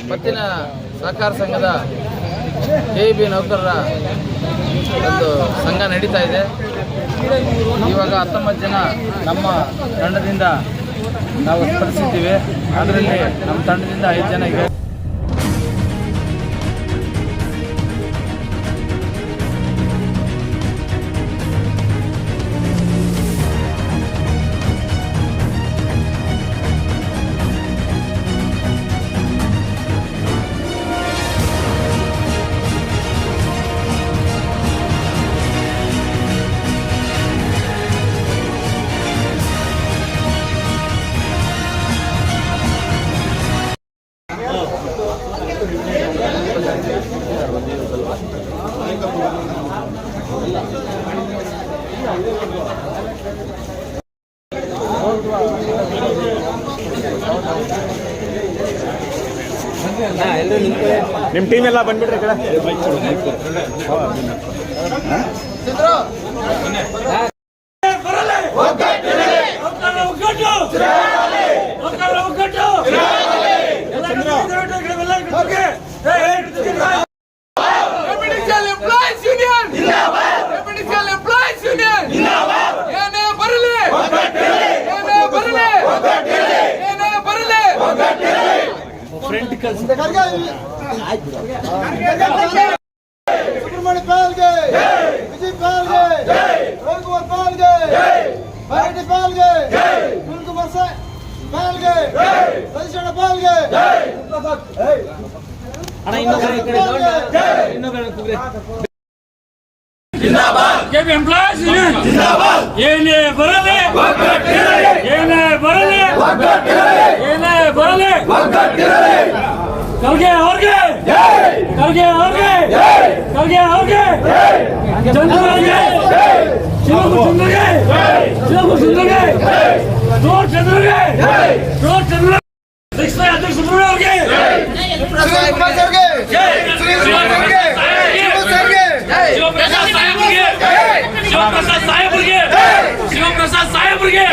ಪತ್ತಿನ ಸಹಕಾರ ಸಂಘದ KEB ನೌಕರರ ಒಂದು ಸಂಘ ನಡೀತಾ ಇದೆ. ಇವಾಗ 19 ಜನ ನಮ್ಮ ತಂಡದಿಂದ ನಾವು ಸ್ಪರ್ಧಿಸಿದ್ದೀವಿ. ಅದರಲ್ಲಿ ನಮ್ಮ ತಂಡದಿಂದ 5 ಜನ ಇವೆ. ನಿಮ್ಮ ಟೀಮ್ ಎಲ್ಲ ಬಂದ್ಬಿಟ್ರಿ ಕಡೆ सुब्रमण्य पाल के विजय पाल के रविकुमार पाल के भारती पाल के कुमार पाल के सतीश पाल के KEB ಎಂಪ್ಲಾಯೀಸ್ ಯೂನಿಯನ್ ಜಿಂದಾಬಾದ್. ಏನೇ ಬರಲಿ ಖರ್ಗೆ ಅವ್ರಿಗೆ ಚಂದ್ರಗೆ ಶಿವಕುಮಾರ್ಗೆ ಚಂದ್ರಗೆ ಅಧ್ಯಕ್ಷ ಸುಬ್ರಹ್ಮಣ್ಯ ಶಿವಪ್ರಸಾದ್ ಸಾಹೇಬ್ರಿಗೆ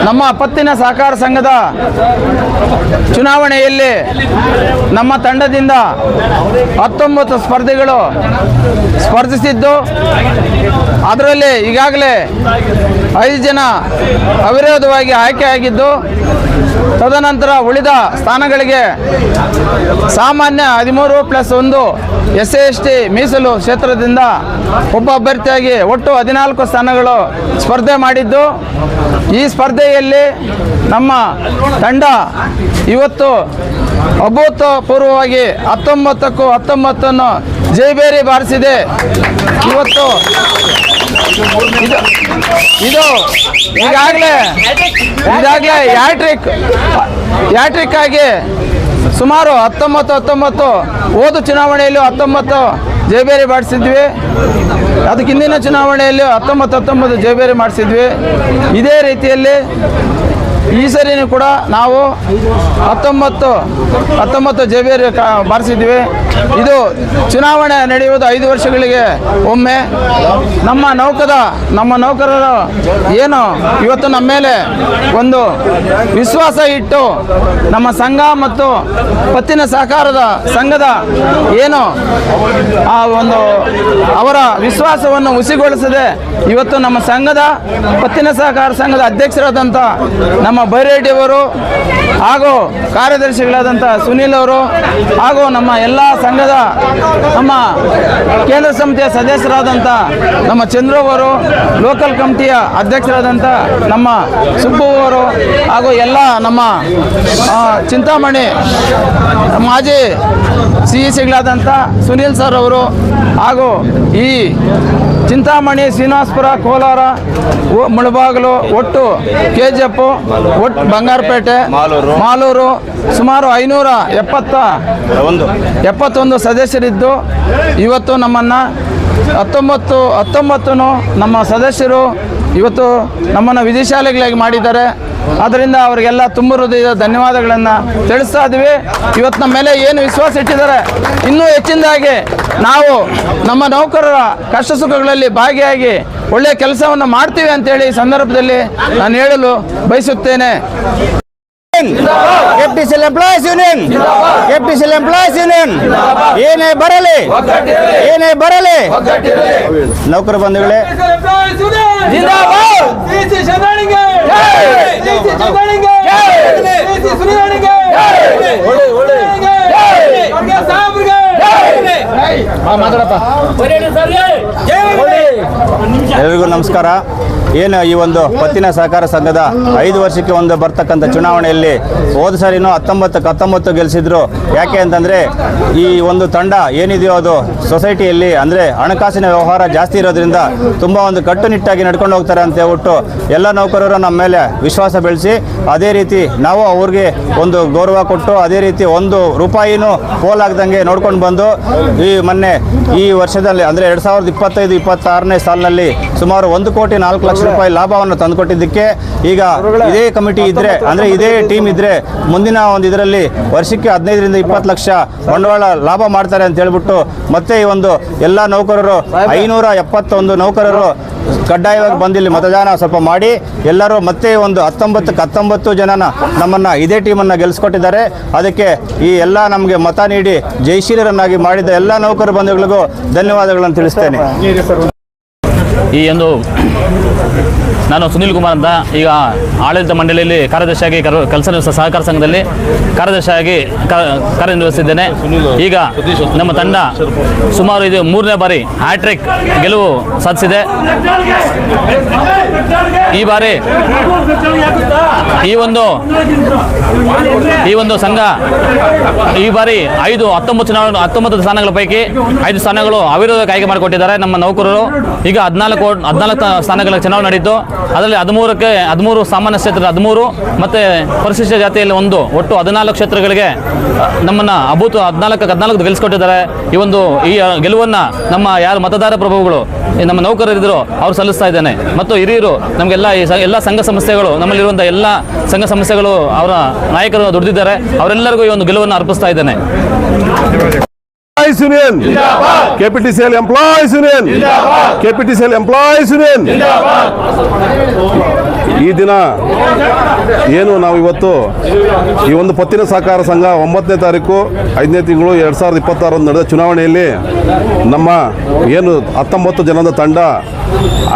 ನಮ್ಮ ಪತ್ತಿನ ಸಹಕಾರ ಸಂಘದ ಚುನಾವಣೆಯಲ್ಲಿ ನಮ್ಮ ತಂಡದಿಂದ 19 ಸ್ಪರ್ಧಿಗಳು ಸ್ಪರ್ಧಿಸಿದ್ದು, ಅದರಲ್ಲಿ ಈಗಾಗಲೇ 5 ಜನ ಅವಿರೋಧವಾಗಿ ಆಯ್ಕೆಯಾಗಿದ್ದು, ತದನಂತರ ಉಳಿದ ಸ್ಥಾನಗಳಿಗೆ ಸಾಮಾನ್ಯ 13+1 SC/ST ಮೀಸಲು ಕ್ಷೇತ್ರದಿಂದ ಒಬ್ಬ ಅಭ್ಯರ್ಥಿಯಾಗಿ ಒಟ್ಟು 14 ಸ್ಥಾನಗಳು ಸ್ಪರ್ಧೆ ಮಾಡಿದ್ದು, ಈ ಸ್ಪರ್ಧೆಯಲ್ಲಿ ನಮ್ಮ ತಂಡ ಇವತ್ತು ಅಭೂತಪೂರ್ವವಾಗಿ 19ಕ್ಕೂ 19 ಜೈಬೇರಿ ಬಾರಿಸಿದೆ. ಇವತ್ತು ಇದು ಈಗಾಗಲೇ ಹ್ಯಾಟ್ರಿಕ್ ಆಗಿ ಸುಮಾರು 19 ಹೋದ ಚುನಾವಣೆಯಲ್ಲಿ 19 ಜೈಬೇರಿ ಮಾಡಿಸಿದ್ವಿ. ಅದಕ್ಕೆ ಹಿಂದಿನ ಚುನಾವಣೆಯಲ್ಲಿ 19 ಜೈಬೇರಿ ಮಾಡಿಸಿದ್ವಿ. ಇದೇ ರೀತಿಯಲ್ಲಿ ಈ ಸರಿನೂ ಕೂಡ ನಾವು 19 ಜೈಬೇರಿ ಬಾರಿಸಿದ್ವಿ. ಇದು ಚುನಾವಣೆ ನಡೆಯುವುದು 5 ವರ್ಷಗಳಿಗೆ ಒಮ್ಮೆ. ನಮ್ಮ ನೌಕರರು ಏನು ಇವತ್ತು ನಮ್ಮ ಮೇಲೆ ಒಂದು ವಿಶ್ವಾಸ ಇಟ್ಟು ನಮ್ಮ ಸಂಘ ಮತ್ತು ಪತ್ತಿನ ಸಹಕಾರದ ಸಂಘದ ಏನು ಆ ಒಂದು ಅವರ ವಿಶ್ವಾಸವನ್ನು ಹುಸಿಗೊಳಿಸದೆ ಇವತ್ತು ನಮ್ಮ ಸಂಘದ ಪತ್ತಿನ ಸಹಕಾರ ಸಂಘದ ಅಧ್ಯಕ್ಷರಾದಂಥ ನಮ್ಮ ಬೈರೇಟಿಯವರು ಹಾಗೂ ಕಾರ್ಯದರ್ಶಿಗಳಾದಂಥ ಸುನೀಲ್ ಅವರು ಹಾಗೂ ನಮ್ಮ ಎಲ್ಲ ಸಂಘದ ನಮ್ಮ ಕೇಂದ್ರ ಸಮಿತಿಯ ಸದಸ್ಯರಾದಂಥ ನಮ್ಮ ಚಂದ್ರು ಅವರು, ಲೋಕಲ್ ಕಮಿಟಿಯ ಅಧ್ಯಕ್ಷರಾದಂಥ ನಮ್ಮ ಸುಬ್ಬು ಅವರು ಹಾಗೂ ಎಲ್ಲ ನಮ್ಮ ಚಿಂತಾಮಣಿ ಮಾಜಿ CECಗಳಾದಂಥ ಸುನೀಲ್ ಸರ್ ಅವರು ಹಾಗೂ ಈ ಚಿಂತಾಮಣಿ, ಶ್ರೀನಿವಾಸಪುರ, ಕೋಲಾರ, ಮುಳಬಾಗಿಲು, ಒಟ್ಟು KGF, ಒಟ್ಟು ಬಂಗಾರಪೇಟೆ, ಮಾಲೂರು ಸುಮಾರು 571 ಸದಸ್ಯರಿದ್ದು ಇವತ್ತು ನಮ್ಮನ್ನು 19 ನಮ್ಮ ಸದಸ್ಯರು ಇವತ್ತು ನಮ್ಮನ್ನು ವಿಧಿಶಾಲೆಗಳಾಗಿ ಮಾಡಿದ್ದಾರೆ. ಆದ್ದರಿಂದ ಅವರಿಗೆಲ್ಲ ತುಂಬ ಹೃದಯದ ಧನ್ಯವಾದಗಳನ್ನು ತಿಳಿಸ್ತಾ ಇದ್ದೀವಿ. ಇವತ್ತು ನಮ್ಮ ಮೇಲೆ ಏನು ವಿಶ್ವಾಸ ಇಟ್ಟಿದ್ದಾರೆ, ಇನ್ನೂ ಹೆಚ್ಚಿನದಾಗಿ ನಾವು ನಮ್ಮ ನೌಕರರ ಕಷ್ಟ ಸುಖಗಳಲ್ಲಿ ಭಾಗಿಯಾಗಿ ಒಳ್ಳೆಯ ಕೆಲಸವನ್ನು ಮಾಡ್ತೀವಿ ಅಂತೇಳಿ ಈ ಸಂದರ್ಭದಲ್ಲಿ ನಾನು ಹೇಳಲು ಬಯಸುತ್ತೇನೆ. KPTCL employees union, KPTCL employees union ಏನೇ ಬರಲಿ ನೌಕರ ಬಂಧುಗಳೇ, ಎಲ್ಲರಿಗೂ ನಮಸ್ಕಾರ. ಏನು ಈ ಒಂದು ಪತ್ತಿನ ಸಹಕಾರ ಸಂಘದ 5 ವರ್ಷಕ್ಕೆ ಒಂದು ಬರ್ತಕ್ಕಂಥ ಚುನಾವಣೆಯಲ್ಲಿ ಹೋದ ಸಾರಿನೂ 19 ಗೆಲ್ಲಿಸಿದ್ರು. ಯಾಕೆ ಅಂತಂದರೆ ಈ ಒಂದು ತಂಡ ಏನಿದೆಯೋ ಅದು ಸೊಸೈಟಿಯಲ್ಲಿ ಅಂದರೆ ಹಣಕಾಸಿನ ವ್ಯವಹಾರ ಜಾಸ್ತಿ ಇರೋದ್ರಿಂದ ತುಂಬ ಒಂದು ಕಟ್ಟುನಿಟ್ಟಾಗಿ ನಡ್ಕೊಂಡು ಹೋಗ್ತಾರೆ ಅಂತ ಹೇಳ್ಬಿಟ್ಟು ಎಲ್ಲ ನೌಕರರು ನಮ್ಮ ಮೇಲೆ ವಿಶ್ವಾಸ ಬೆಳೆಸಿ ಅದೇ ರೀತಿ ನಾವು ಅವ್ರಿಗೆ ಒಂದು ಗೌರವ ಕೊಟ್ಟು ಅದೇ ರೀತಿ 1 ರೂಪಾಯಿನೂ ಪೋಲಾಗ್ದಂಗೆ ನೋಡ್ಕೊಂಡು ಬಂದು ಮೊನ್ನೆ ಈ ವರ್ಷದಲ್ಲಿ ಅಂದರೆ 2025-26ನೇ ಸಾಲಿನಲ್ಲಿ ಸುಮಾರು 1,04,00,000 ರೂಪಾಯಿ ಲಾಭವನ್ನು ತಂದುಕೊಟ್ಟಿದ್ದಕ್ಕೆ ಈಗ ಇದೇ ಕಮಿಟಿ ಇದ್ದರೆ ಅಂದರೆ ಇದೇ ಟೀಮ್ ಇದ್ದರೆ ಮುಂದಿನ ಒಂದು ಇದರಲ್ಲಿ ವರ್ಷಕ್ಕೆ 15-20 ಲಕ್ಷ ಬಂಡವಾಳ ಲಾಭ ಮಾಡ್ತಾರೆ ಅಂತ ಹೇಳ್ಬಿಟ್ಟು ಮತ್ತೆ ಈ ಒಂದು ಎಲ್ಲ ನೌಕರರು 571 ನೌಕರರು ಕಡ್ಡಾಯವಾಗಿ ಬಂದಿಲ್ಲಿ ಮತದಾನ ಸ್ವಲ್ಪ ಮಾಡಿ ಎಲ್ಲರೂ ಮತ್ತೆ ಒಂದು 19 ಜನನ ನಮ್ಮನ್ನು ಇದೇ ಟೀಮನ್ನು ಗೆಲ್ಲಿಸ್ಕೊಟ್ಟಿದ್ದಾರೆ. ಅದಕ್ಕೆ ಈ ಎಲ್ಲ ನಮಗೆ ಮತ ನೀಡಿ ಜಯಶೀಲರನ್ನಾಗಿ ಮಾಡಿದ ಎಲ್ಲ ನೌಕರ ಬಂಧುಗಳಿಗೂ ಧನ್ಯವಾದಗಳನ್ನು ತಿಳಿಸ್ತೇನೆ. ನಾನು ಸುನೀಲ್ ಕುಮಾರ್ ಅಂತ ಈಗ ಆಡಳಿತ ಮಂಡಳಿಯಲ್ಲಿ ಕಾರ್ಯದರ್ಶಿಯಾಗಿ ಕೆಲಸ ನಿರ್ವಹಿಸುವ ಸಹಕಾರ ಸಂಘದಲ್ಲಿ ಕಾರ್ಯದರ್ಶಿಯಾಗಿ ಕಾರ್ಯನಿರ್ವಹಿಸಿದ್ದೇನೆ. ಈಗ ನಮ್ಮ ತಂಡ ಸುಮಾರು ಇದು 3ನೇ ಬಾರಿ ಹ್ಯಾಟ್ರಿಕ್ ಗೆಲುವು ಸಾಧಿಸಿದೆ. ಈ ಬಾರಿ ಈ ಒಂದು ಸಂಘ ಈ ಬಾರಿ 19 ಸ್ಥಾನಗಳ ಪೈಕಿ 5 ಸ್ಥಾನಗಳು ಅವಿರೋಧಕ್ಕೆ ಆಯ್ಕೆ ಮಾಡಿಕೊಟ್ಟಿದ್ದಾರೆ ನಮ್ಮ ನೌಕರರು. ಈಗ 14 ಸ್ಥಾನಗಳ ಚುನಾವಣೆ ನಡೆಯಿತು. ಅದರಲ್ಲಿ 13 ಸಾಮಾನ್ಯ ಕ್ಷೇತ್ರ 13 ಮತ್ತು ಪರಿಶಿಷ್ಟ ಜಾತಿಯಲ್ಲಿ 1 ಒಟ್ಟು 14 ಕ್ಷೇತ್ರಗಳಿಗೆ ನಮ್ಮನ್ನು 14 ಗೆಲ್ಲಿಸ್ಕೊಟ್ಟಿದ್ದಾರೆ. ಈ ಗೆಲುವನ್ನು ನಮ್ಮ ಯಾರು ಮತದಾರ ಪ್ರಭುಗಳು ನಮ್ಮ ನೌಕರರಿದ್ದರು ಅವ್ರು ಸಲ್ಲಿಸ್ತಾ ಇದ್ದೇನೆ. ಮತ್ತು ಹಿರಿಯರು ನಮಗೆಲ್ಲ ಎಲ್ಲ ಸಂಘ ಸಂಸ್ಥೆಗಳು ನಮ್ಮಲ್ಲಿರುವಂಥ ಎಲ್ಲ ಸಂಘ ಸಂಸ್ಥೆಗಳು ಅವರ ನಾಯಕರು ದುಡಿದಿದ್ದಾರೆ. ಅವರೆಲ್ಲರಿಗೂ ಈ ಒಂದು ಗೆಲುವನ್ನು ಅರ್ಪಿಸ್ತಾ ಇದ್ದೇನೆ. Union, KPTCL employees union, KPTCL employees union. ಈ ದಿನ ಏನು ನಾವು ಇವತ್ತು ಈ ಒಂದು ಪತ್ತಿನ ಸಹಕಾರ ಸಂಘ 9ನೇ ತಾರೀಕು 5ನೇ ತಿಂಗಳು 2026 ನಡೆದ ಚುನಾವಣೆಯಲ್ಲಿ ನಮ್ಮ ಏನು 19 ಜನದ ತಂಡ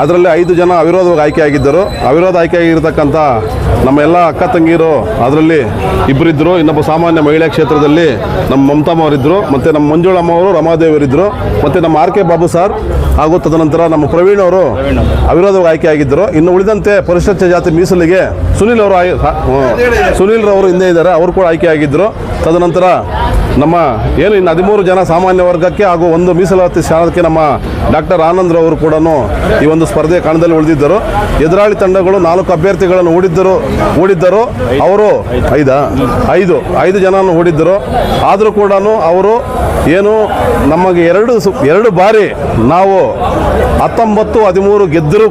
ಅದರಲ್ಲಿ 5 ಜನ ಅವಿರೋಧವಾಗಿ ಆಯ್ಕೆಯಾಗಿದ್ದರು. ಅವಿರೋಧ ಆಯ್ಕೆಯಾಗಿರ್ತಕ್ಕಂಥ ನಮ್ಮ ಎಲ್ಲ ಅಕ್ಕ ತಂಗಿಯರು ಅದರಲ್ಲಿ 2 ಇದ್ದರು. ಇನ್ನೊಬ್ಬ ಸಾಮಾನ್ಯ ಮಹಿಳಾ ಕ್ಷೇತ್ರದಲ್ಲಿ ನಮ್ಮ ಮಮತಮ್ಮ ಅವರಿದ್ದರು, ಮತ್ತು ನಮ್ಮ ಮಂಜುಳಮ್ಮ ಅವರು, ರಮಾದೇವರಿದ್ದರು, ಮತ್ತು ನಮ್ಮ RK ಬಾಬು ಸರ್ ಹಾಗೂ ತದನಂತರ ನಮ್ಮ ಪ್ರವೀಣ್ ಅವರು ಅವಿರೋಧವಾಗಿ ಆಯ್ಕೆಯಾಗಿದ್ದರು. ಇನ್ನು ಉಳಿದಂತೆ ಪರಿಶಿಷ್ಟ ಜಾತಿ ಮೀಸಲಿಗೆ ಸುನೀಲ್ ರವರು ಹಿಂದೆ ಇದ್ದಾರೆ, ಅವರು ಕೂಡ ಆಯ್ಕೆಯಾಗಿದ್ದರು. ತದನಂತರ ನಮ್ಮ ಏನು ಇನ್ನು 13 ಜನ ಸಾಮಾನ್ಯ ವರ್ಗಕ್ಕೆ ಹಾಗೂ 1 ಮೀಸಲಾತಿ ಸ್ಥಾನಕ್ಕೆ ನಮ್ಮ ಡಾಕ್ಟರ್ ಆನಂದ್ ರವರು ಕೂಡ ಈ ಒಂದು ಸ್ಪರ್ಧೆ ಕಣದಲ್ಲಿ ಉಳಿದಿದ್ದರು. ಎದುರಾಳಿ ತಂಡಗಳು 4 ಅಭ್ಯರ್ಥಿಗಳನ್ನು ಹೂಡಿದ್ದರು. ಅವರು 5 ಜನವನ್ನು ಹೂಡಿದ್ದರು. ಆದರೂ ಕೂಡ ಅವರು ಏನು ನಮಗೆ 2 ಬಾರಿ ನಾವು 19-13 ಗೆದ್ದರು.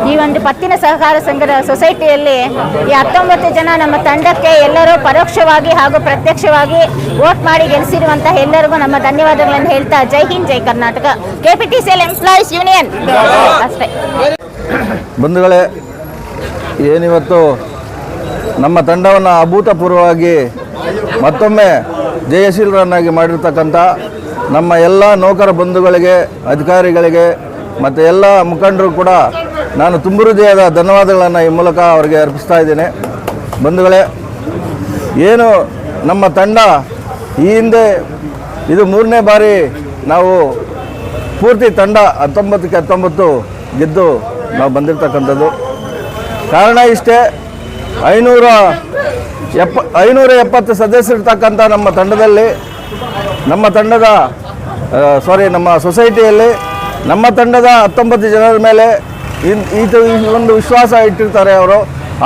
ಈ ಒಂದು ಪತ್ತಿನ ಸಹಕಾರ ಸಂಘದ ಸೊಸೈಟಿಯಲ್ಲಿ ಈ 19 ಜನ ನಮ್ಮ ತಂಡಕ್ಕೆ ಎಲ್ಲರೂ ಪರೋಕ್ಷವಾಗಿ ಹಾಗೂ ಪ್ರತ್ಯಕ್ಷವಾಗಿ ವೋಟ್ ಮಾಡಿ ಗೆಲ್ಲಿಸಿರುವಂತಹ ಎಲ್ಲರಿಗೂ ನಮ್ಮ ಧನ್ಯವಾದಗಳನ್ನು ಹೇಳ್ತಾ ಜೈ ಹಿಂದ್ ಜೈ ಕರ್ನಾಟಕ. KPTCL ಎಂಪ್ಲಾಯೀಸ್ ಯೂನಿಯನ್ ಅಷ್ಟೇ. ಬಂಧುಗಳೇ, ಏನಿವತ್ತು ನಮ್ಮ ತಂಡವನ್ನು ಅಭೂತಪೂರ್ವವಾಗಿ ಮತ್ತೊಮ್ಮೆ ಜಯಶೀಲರನ್ನಾಗಿ ಮಾಡಿರ್ತಕ್ಕಂಥ ನಮ್ಮ ಎಲ್ಲ ನೌಕರ ಬಂಧುಗಳಿಗೆ, ಅಧಿಕಾರಿಗಳಿಗೆ ಮತ್ತು ಎಲ್ಲ ಮುಖಂಡರು ಕೂಡ ನಾನು ತುಂಬ ಹೃದಯದ ಧನ್ಯವಾದಗಳನ್ನು ಈ ಮೂಲಕ ಅವರಿಗೆ ಅರ್ಪಿಸ್ತಾ ಇದ್ದೇನೆ. ಬಂಧುಗಳೇ, ಏನು ನಮ್ಮ ತಂಡ ಈ ಹಿಂದೆ ಇದು 3ನೇ ಬಾರಿ ನಾವು ಪೂರ್ತಿ ತಂಡ 19 ಗೆದ್ದು ನಾವು ಬಂದಿರತಕ್ಕಂಥದ್ದು. ಕಾರಣ ಇಷ್ಟೇ, 570 ಸದಸ್ಯರಿರ್ತಕ್ಕಂಥ ನಮ್ಮ ಸೊಸೈಟಿಯಲ್ಲಿ ನಮ್ಮ ತಂಡದ 19 ಜನರ ಮೇಲೆ ಈ ಒಂದು ವಿಶ್ವಾಸ ಇಟ್ಟಿರ್ತಾರೆ ಅವರು.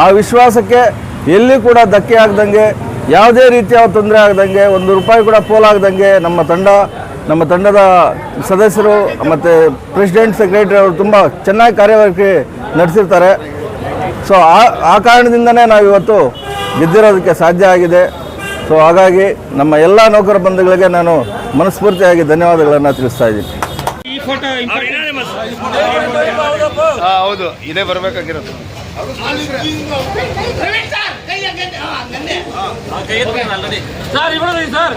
ಆ ವಿಶ್ವಾಸಕ್ಕೆ ಎಲ್ಲಿ ಕೂಡ ಧಕ್ಕೆ ಆಗದಂಗೆ, ಯಾವುದೇ ರೀತಿಯ ತೊಂದರೆ ಆಗದಂಗೆ, 1 ರೂಪಾಯಿ ಕೂಡ ಪೋಲಾಗದಂಗೆ ನಮ್ಮ ತಂಡದ ಸದಸ್ಯರು ಮತ್ತು ಪ್ರೆಸಿಡೆಂಟ್, ಸೆಕ್ರೆಟರಿ ಅವರು ತುಂಬ ಚೆನ್ನಾಗಿ ಕಾರ್ಯವೈಖರಿ ನಡೆಸಿರ್ತಾರೆ. ಸೊ ಆ ಕಾರಣದಿಂದನೇ ನಾವು ಇವತ್ತು ಗೆದ್ದಿರೋದಕ್ಕೆ ಸಾಧ್ಯ ಆಗಿದೆ. ಸೊ ಹಾಗಾಗಿ ನಮ್ಮ ಎಲ್ಲ ನೌಕರ ಬಂಧುಗಳಿಗೆ ನಾನು ಮನಸ್ಫೂರ್ತಿಯಾಗಿ ಧನ್ಯವಾದಗಳನ್ನು ತಿಳಿಸ್ತಾ ಇದ್ದೀನಿ. ಹೌದು, ಇದೇ ಬರಬೇಕಾಗಿರೋದು. ಸರ್